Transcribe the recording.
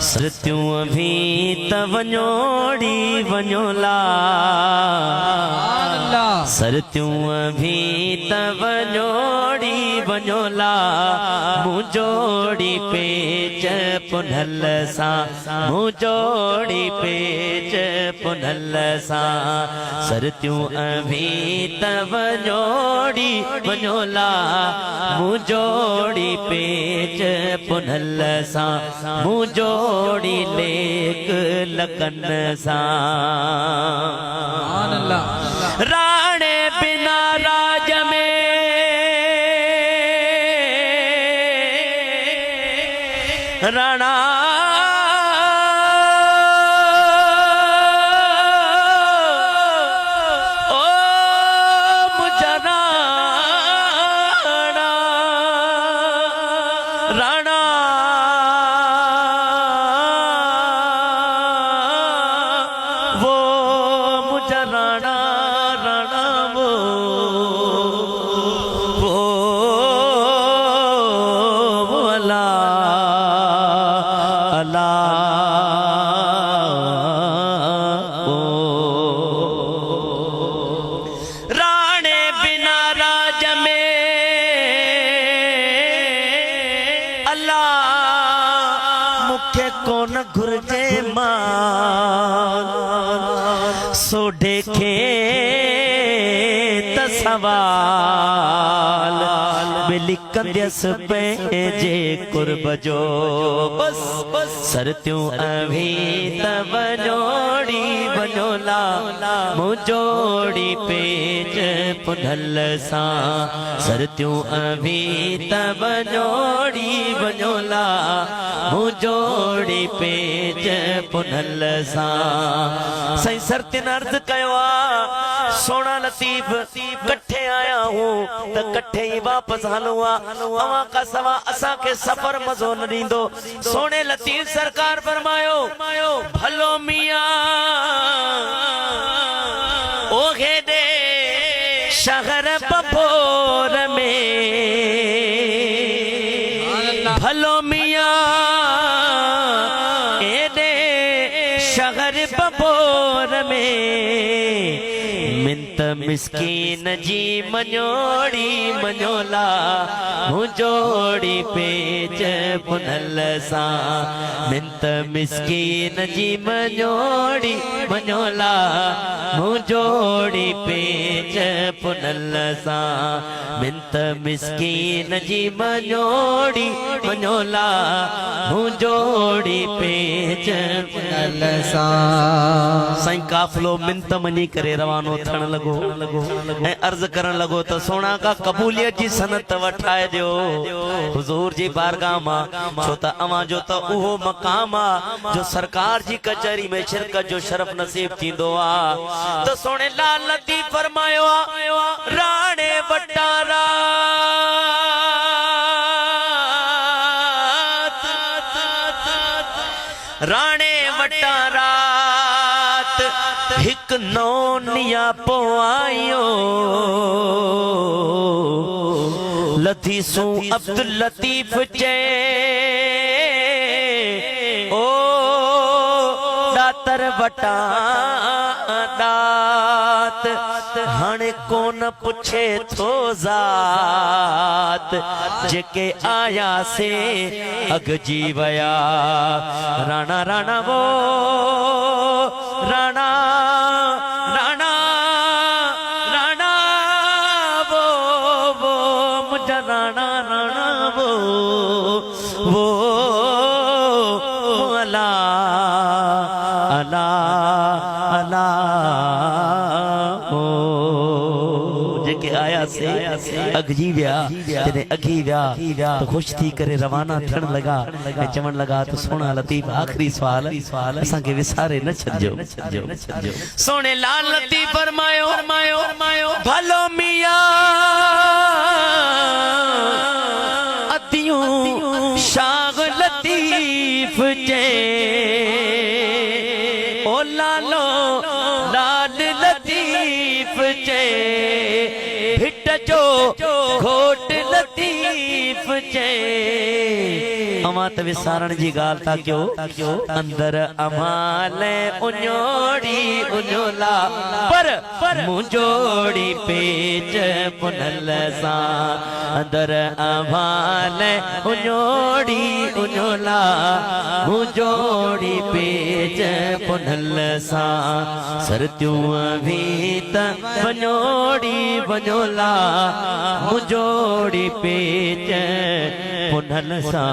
सृत्यूं भी तवञोड़ी वञोला सरत्यूं भी तवञोड़ी वञोला मुझोड़ी पेच पुनल सा मुझोड़ी पेच पुनल सा सरत्यूं भी तवञोड़ी वञोला मुझोड़ी पेच पुनल सा मुझोड़ी लेक लकन सा राणे बिना राज में राणा ओ मुझा राणा राणा वो मुझा राणा राणा वो अल्लाह अल्लाह राणे बिना राज में अल्लाह मुखे कोन घुर्जे मान सो देखे तसवाल मिली कंदस पंहिंजे कुर्ब जो बस सरत्यूं अभी तवञोड़ी वञोला मुझोड़ी पेच पुनल सा सरत्यूं अभी तवञोड़ी वञोला मुझोड़ी पेच पुनल सा सही सरतिन अर्ज कयो सोना लतीफ कट्ठे आया हूँ तो कट्ठे ही वापस हलूंगा अवा का सवा असा के सफर मजो न दींदो सोने लतीफ सरकार फरमायो भलो मियां ओहे दे शहर बपोर में भलो मियां ए दे शहर बपोर में मिंत मिस्कीन जी मञोड़ी मञोला मुझोड़ी पेच पुनल सा मिंत मिस्कीन जी मञोड़ी मञोला मुझोड़ी पेच पुनल सा मिंत मिस्कीन जी मञोड़ी मञोला मुझोड़ी पेच पुनल सा साईं काफिलो मिंत मनी करे रवानो थण लगो ऐं अर्ज करण लगो तो सोना का कबूलियत जी सनत वठाए दियो हुजूर जी बारगाह मां छो त अवां जो त उहो मकाम आ जो सरकार जी कचहरी में शिरकत जो शरफ नसीब थींदो आ तो सोने लाल लतीफ फरमायो राणे वटारा राणे वटारात हिक नौनिया पोआयो लतीसू अब्दुल लतीफ चे ओ दातर वटा दात हाणे कोन पुछे थो ज़ात जेके आया से अग जी वया राणा राणा वो राणा राणा राणा वो मुझा राणा राणा वो अल्लाह अल्लाह अल्लाह जेके आया से अगजी व्या जने अगी व्या तो खुश थी करे रवाना थियण लगा ऐं चवण लगा तो सोना लतीफ आखिरी सवाल असां के विसारे न छजो सोने लाल लतीफ फरमायो भलो मियां अतियूं शाग लतीफ जे ओ लालो लाल लतीफ जे भिट जो घोट लतीफ लतीफ चे अमा त विसारण जी गाल था क्यों अंदर अमाल उन्योड़ी उन्योला पर मुंजोड़ी पेच पुनल सा अंदर अमाल उन्योड़ी उन्योला मुंजोड़ी पेच पुनल सा सरत्यूं भी त वञोड़ी वञोला मुंजोड़ी पेच पुनल सा